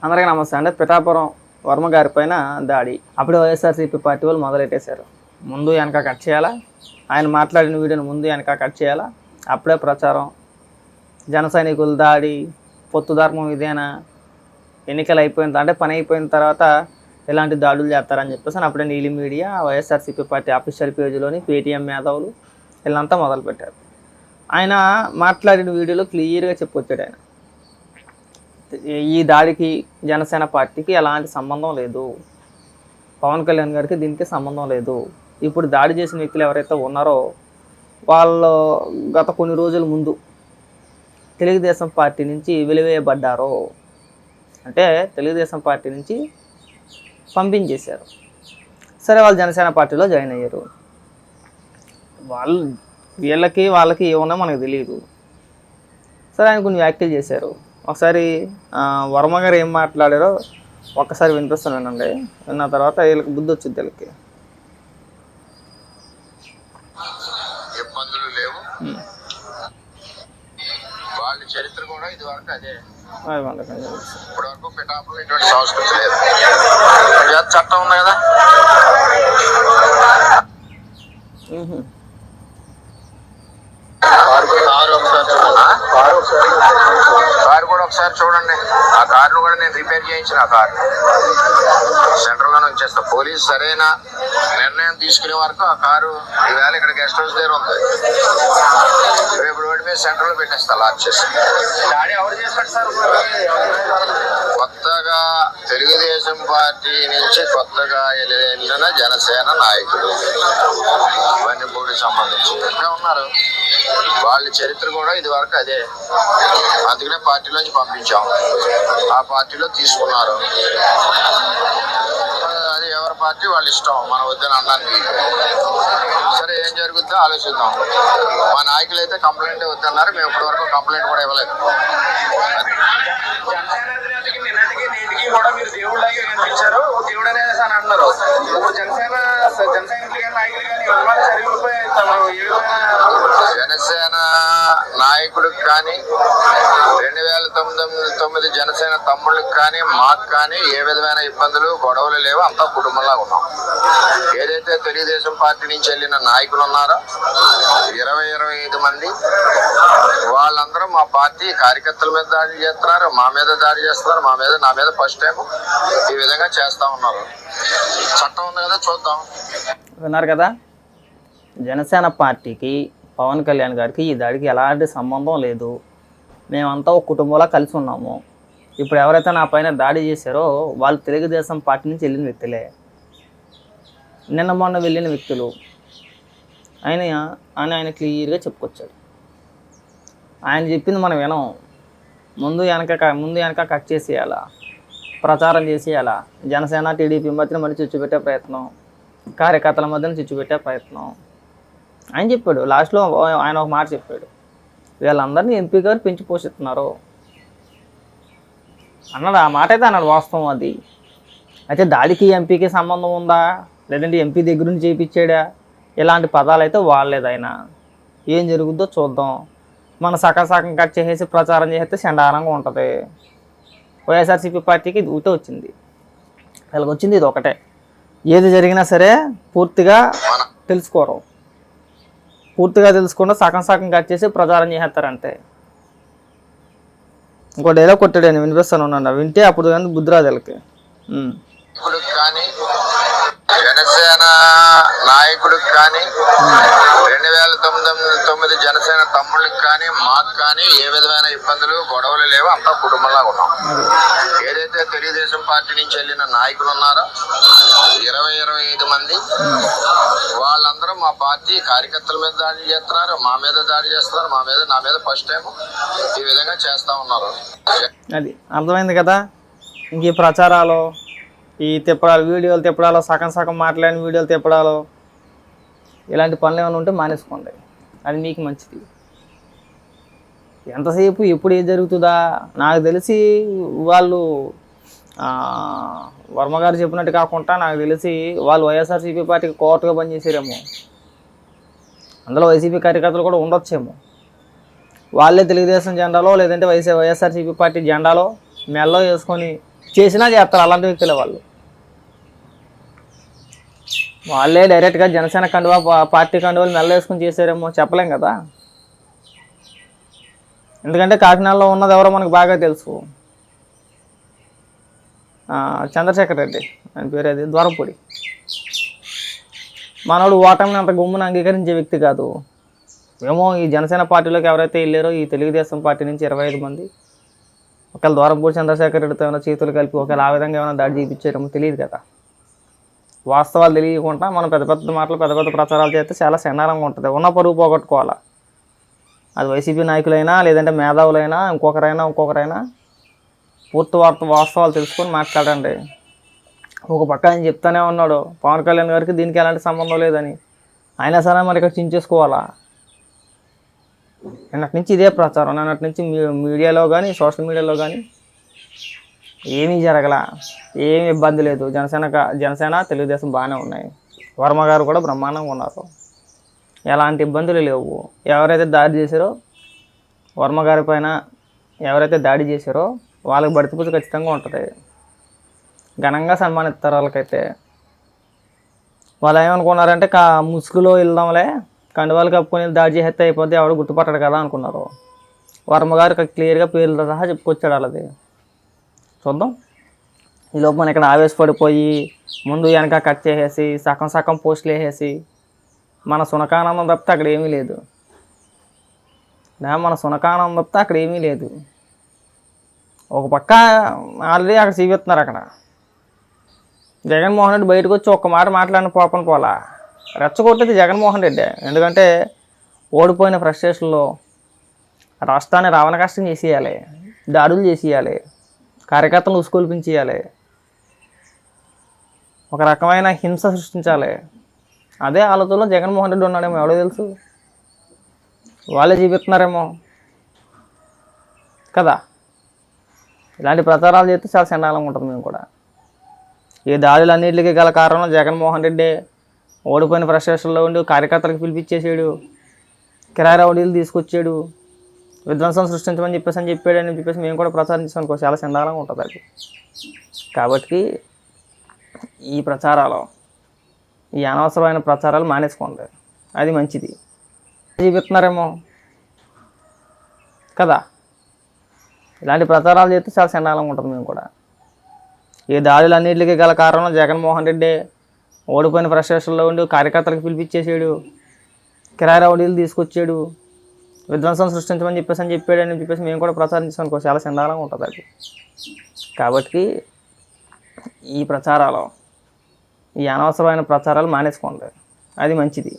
అందరికీ నమస్తే అండి. పిఠాపురం వర్మ గారి పైన దాడి అప్పుడే వైఎస్ఆర్సీపీ పార్టీ వాళ్ళు మొదలెట్టేశారు. ముందు వెనక కట్ చేయాలా, ఆయన మాట్లాడిన వీడియోని ముందు వెనక కట్ చేయాలా, అప్పుడే ప్రచారం, జన సైనికులు దాడి, పొత్తు ధర్మం ఇదేనా, ఎన్నికలు అయిపోయిన అంటే పని అయిపోయిన తర్వాత ఎలాంటి దాడులు చేస్తారని చెప్పేసి అప్పుడే నీలి మీడియా వైఎస్ఆర్సీపీ పార్టీ అఫీషియల్ పేజీలోని పేటీఎం మేధావులు వీళ్ళంతా మొదలుపెట్టారు. ఆయన మాట్లాడిన వీడియోలో క్లియర్గా చెప్పొచ్చాడు. ఆయన ఈ దాడికి జనసేన పార్టీకి ఎలాంటి సంబంధం లేదు, పవన్ కళ్యాణ్ గారికి దీనికి సంబంధం లేదు. ఇప్పుడు దాడి చేసిన వ్యక్తులు ఎవరైతే ఉన్నారో వాళ్ళు గత కొన్ని రోజుల ముందు తెలుగుదేశం పార్టీ నుంచి వెలివేయబడ్డారో, అంటే తెలుగుదేశం పార్టీ నుంచి పంపించేశారు. సరే, వాళ్ళు జనసేన పార్టీలో జాయిన్ అయ్యారు. వాళ్ళకి ఏమన్నా మనకు తెలియదు. సరే, ఆయన కొన్ని వ్యాఖ్యలు చేశారు. ఒకసారి వర్మ గారు ఏం మాట్లాడారో ఒక్కసారి వినిపిస్తాను, వినండి. విన్న తర్వాత వీళ్ళకి బుద్ధి వచ్చింది. వీళ్ళకి ఇబ్బందులు లేవు, వాళ్ళ చరిత్ర కూడా ఇది వరకు అదే. ఇప్పటి వరకు పిఠాపురంలో ఇటువంటి సంస్కృతి లేదు. చట్టం ఉంది కదా, కారు కూడా ఒకసారి చూడండి. ఆ కారును కూడా నేను రిపేర్ చేయించిన. ఆ కారు సెంటర్ లోనే ఉంచేస్తా. పోలీసు సరైన నిర్ణయం తీసుకునే వరకు ఆ కారు ఈవేళ ఇక్కడ గెస్ట్ హౌస్ దగ్గర ఉంది. రేపు రోడ్డు మీద సెంటర్ లో పెట్టేస్తా, లాక్ చేసి. కొత్తగా తెలుగుదేశం పార్టీ నుంచి కొత్తగా వెళ్ళిన జనసేన నాయకులు వన్యపూడికి సంబంధించి ఉన్నారు. వాళ్ళ చరిత్ర కూడా ఇది వరకు అదే. అందుకనే పార్టీలోంచి పంపించాం. ఆ పార్టీలో తీసుకున్నారు. అది ఎవరి పార్టీ వాళ్ళ ఇష్టం. మన వద్దని అన్నాను. సరే, ఏం జరుగుతుందో ఆలోచిద్దాం. మా నాయకులు అయితే కంప్లైంట్ వద్దన్నారు. మేము ఇప్పటి వరకు కంప్లైంట్ కూడా ఇవ్వలేదు. కూడా మీరు దేవుళ్ళగా కనిపించారు, దేవుడు అనేది అని అన్నారు. ఇప్పుడు జనసేన నాయకుడికి కానీ 2009 జనసేన తమ్ముళ్ళకి కానీ మాకు కానీ ఏ విధమైన ఇబ్బందులు గొడవలు లేవు. అంతా కుటుంబంలా ఉన్నాం. ఏదైతే తెలుగుదేశం పార్టీ నుంచి వెళ్ళిన నాయకులు ఉన్నారో 20-25 మంది, వాళ్ళందరూ మా పార్టీ కార్యకర్తల మీద దాడి చేస్తున్నారు, మా మీద దాడి చేస్తున్నారు. నా మీద ఫస్ట్ టైం ఈ విధంగా చేస్తా ఉన్నారు. చట్టం ఉంది కదా, చూద్దాం. విన్నారు కదా, జనసేన పార్టీకి పవన్ కళ్యాణ్ గారికి ఈ దాడికి ఎలాంటి సంబంధం లేదు. మేమంతా ఒక కుటుంబంలో కలిసి ఉన్నాము. ఇప్పుడు ఎవరైతే నా పైన దాడి చేశారో వాళ్ళు తెలుగుదేశం పార్టీ నుంచి వెళ్ళిన వ్యక్తులే, నిన్న మొన్న వెళ్ళిన వ్యక్తులు. ఆయన క్లియర్గా చెప్పుకొచ్చాడు. ఆయన చెప్పింది మనం వినం. ముందు వెనక కట్ చేసేయాలా, ప్రచారం చేసేయాలా, జనసేన టీడీపీ మధ్యన మరి చిచ్చుపెట్టే ప్రయత్నం, కార్యకర్తల మధ్యన చిచ్చుపెట్టే ప్రయత్నం ఆయన చెప్పాడు. లాస్ట్లో ఆయన ఒక మాట చెప్పాడు, వీళ్ళందరినీ ఎంపీ గారు పెంచి పోషిస్తున్నారు అన్నాడు. ఆ మాట అయితే అన్నాడు, వాస్తవం అది. అయితే దాడికి ఎంపీకి సంబంధం ఉందా, లేదంటే ఎంపీ దగ్గర నుంచి చేయించాడా, ఇలాంటి పదాలు అయితే వాడలేదు ఆయన. ఏం జరుగుద్దో చూద్దాం. మన సగం కట్ చేసేసి ప్రచారం చేస్తే చండాలంగా ఉంటుంది. వైఎస్ఆర్సీపీ పార్టీకి ఇది ఒకటే వచ్చింది, వీళ్ళకి వచ్చింది ఇది ఒకటే. ఏది జరిగినా సరే పూర్తిగా తెలుసుకోరు. పూర్తిగా తెలుసుకుండా సగం కట్ చేసి ప్రచారం చేసేస్తారంటే. ఇంకో డైలాగ్ కొట్టాడు, నేను వినిపిస్తాను ఉన్నాను, వింటే అప్పుడు కానీ బుద్ధిరాజు వీళ్ళకి. జనసేన నాయకుడికి కానీ 2009 జనసేన తమ్ముళ్ళకి కానీ మాకు కానీ ఏ విధమైన ఇబ్బందులు గొడవలు లేవు. అంతా కుటుంబంలా ఉన్నాం. ఏదైతే తెలుగుదేశం పార్టీ నుంచి వెళ్ళిన నాయకులు ఉన్నారో 20-25 మంది, వాళ్ళందరూ మా పార్టీ కార్యకర్తల మీద దాడి చేస్తున్నారు, మా మీద దాడి చేస్తున్నారు. నా మీద ఫస్ట్ టైం ఈ విధంగా చేస్తా ఉన్నారు. అది అర్థమైంది కదా. ఇంక ఈ ప్రచారాలు, ఈ తిప్పడాలు, వీడియోలు తిప్పడాలు, సగం మాట్లాడిన వీడియోలు తిప్పడాలు, ఇలాంటి పనులు ఏమైనా ఉంటే మానేసుకోండి. అది మీకు మంచిది. ఎంతసేపు ఎప్పుడు ఏం జరుగుతుందా, నాకు తెలిసి వాళ్ళు వర్మగారు చెప్పినట్టు కాకుండా నాకు తెలిసి వాళ్ళు వైఎస్ఆర్సీపీ పార్టీకి కోర్టుగా పనిచేసారేమో. అందులో వైసీపీ కార్యకర్తలు కూడా ఉండొచ్చేమో. వాళ్ళే తెలుగుదేశం జెండాలో లేదంటే వైఎస్ఆర్సీపీ పార్టీ జెండాలో మెల్లో వేసుకొని చేసినా చేస్తారు అలాంటి వ్యక్తులే వాళ్ళే డైరెక్ట్గా జనసేన కండువా పార్టీ కండువాలు మెల్ల వేసుకుని చేశారేమో చెప్పలేం కదా. ఎందుకంటే కాకినాడలో ఉన్నది ఎవరో మనకు బాగా తెలుసు. చంద్రశేఖర్ రెడ్డి ఆయన పేరు అది ద్వారపూడి. మనోడు ఓటమిని అంత గుమ్మును అంగీకరించే వ్యక్తి కాదు. ఏమో ఈ జనసేన పార్టీలోకి ఎవరైతే వెళ్ళారో ఈ తెలుగుదేశం పార్టీ నుంచి 25 మంది ఒకవేళ ద్వారపూడి చంద్రశేఖర్ రెడ్డితో ఏమైనా చేతులు కలిపి ఒకవేళ ఆ విధంగా ఏమైనా దాడి చేయించారేమో తెలియదు కదా. వాస్తవాలు తెలియకుండా మనం పెద్ద పెద్ద మాటలు పెద్ద పెద్ద ప్రచారాలు చేస్తే చాలా శనాలంగా ఉంటుంది. ఉన్న పరువు పోగొట్టుకోవాలా. అది వైసీపీ నాయకులైనా లేదంటే మేధావులైనా ఇంకొకరైనా పూర్తి వాస్తవాలు తెలుసుకొని మాట్లాడండి. ఒక పక్క ఆయన చెప్తానే ఉన్నాడు పవన్ కళ్యాణ్ గారికి దీనికి ఎలాంటి సంబంధం లేదని. అయినా సరే మరి ఇక్కడ చించేసుకోవాలా. నిన్నటి నుంచి ఇదే ప్రచారం. నిన్నటి నుంచి మీడియాలో కానీ సోషల్ మీడియాలో కానీ ఏమీ జరగల, ఏమి ఇబ్బంది లేదు. జనసేన తెలుగుదేశం బాగానే ఉన్నాయి. వర్మ గారు కూడా బ్రహ్మాండంగా ఉన్నారు. ఎలాంటి ఇబ్బందులు లేవు. ఎవరైతే దాడి చేశారో వర్మ గారి పైన ఎవరైతే దాడి చేశారో వాళ్ళకి బడితిపూజ ఖచ్చితంగా ఉంటుంది. ఘనంగా సన్మానిస్తారు. వాళ్ళకైతే వాళ్ళు ఏమనుకున్నారంటే ముసుగులో వెళ్దాంలే కండువాలు కప్పుకొని దాడి చేస్తే అయిపోద్ది ఎవడు గుర్తుపట్టాడు కదా అనుకున్నారు. వర్మ గారు క్లియర్గా పేర్లతో సహా చెప్పుకొచ్చాడు వాళ్ళది. చూద్దాం. ఈలోపు మనం ఇక్కడ ఆవేశపడిపోయి ముందు వెనక కట్ చేసేసి సగం పోస్టులు వేసేసి మన సునకానందం తప్పితే అక్కడ ఏమీ లేదు. ఒక పక్క ఆల్రెడీ అక్కడ చూపిస్తున్నారు. అక్కడ జగన్మోహన్ రెడ్డి బయటకు వచ్చి ఒక్క మాట మాట్లాడిన పోలా. రెచ్చగొట్టేది జగన్మోహన్ రెడ్డి. ఎందుకంటే ఓడిపోయిన ఫ్రస్ట్రేషన్లో రాష్ట్రాన్ని రావణ కష్టం చేసేయాలి, దాడులు చేసేయాలి, కార్యకర్తలను ఉసుకొల్పించేయాలి, ఒక రకమైన హింస సృష్టించాలి. అదే ఆలోచనలో జగన్మోహన్ రెడ్డి ఉన్నాడేమో ఎవడో తెలుసు. వాళ్ళే చూపిస్తున్నారేమో కదా. ఇలాంటి ప్రచారాలు చేస్తే చాలా చండాలంగా ఉంటుంది. మేము కూడా ఈ దాడులన్నింటికి గల కారణం జగన్మోహన్ రెడ్డి ఓడిపోయిన ఫ్రస్ట్రేషన్లో ఉండి కార్యకర్తలకు పిలిపించేసాడు, కిరాయి రౌడీలు తీసుకొచ్చాడు, విధ్వంసం సృష్టించమని చెప్పాడని మేము కూడా ప్రచారం చేసాం అనుకో చాలా చండాలంగా ఉంటుంది అది. కాబట్టి ఈ అనవసరమైన ప్రచారాలు మానేసుకోండి. అది మంచిది. చూపిస్తున్నారేమో కదా. ఇలాంటి ప్రచారాలు చేస్తే చాలా చండాలంగా ఉంటుంది. మేము కూడా ఈ దాడులన్నింటికి గల కారణం జగన్మోహన్ రెడ్డి ఓడిపోయిన ఫ్రస్ట్రేషన్లో ఉండి కార్యకర్తలకు పిలిపించేసాడు, కిరాయి రౌడీలు తీసుకొచ్చాడు, విధ్వంసం సృష్టించమని చెప్పాడని మేము కూడా ప్రచారం చేసాం అనుకో చాలా చండాలంగా ఉంటుంది అది. కాబట్టి ఈ అనవసరమైన ప్రచారాలు మానేసుకోండి. అది మంచిది.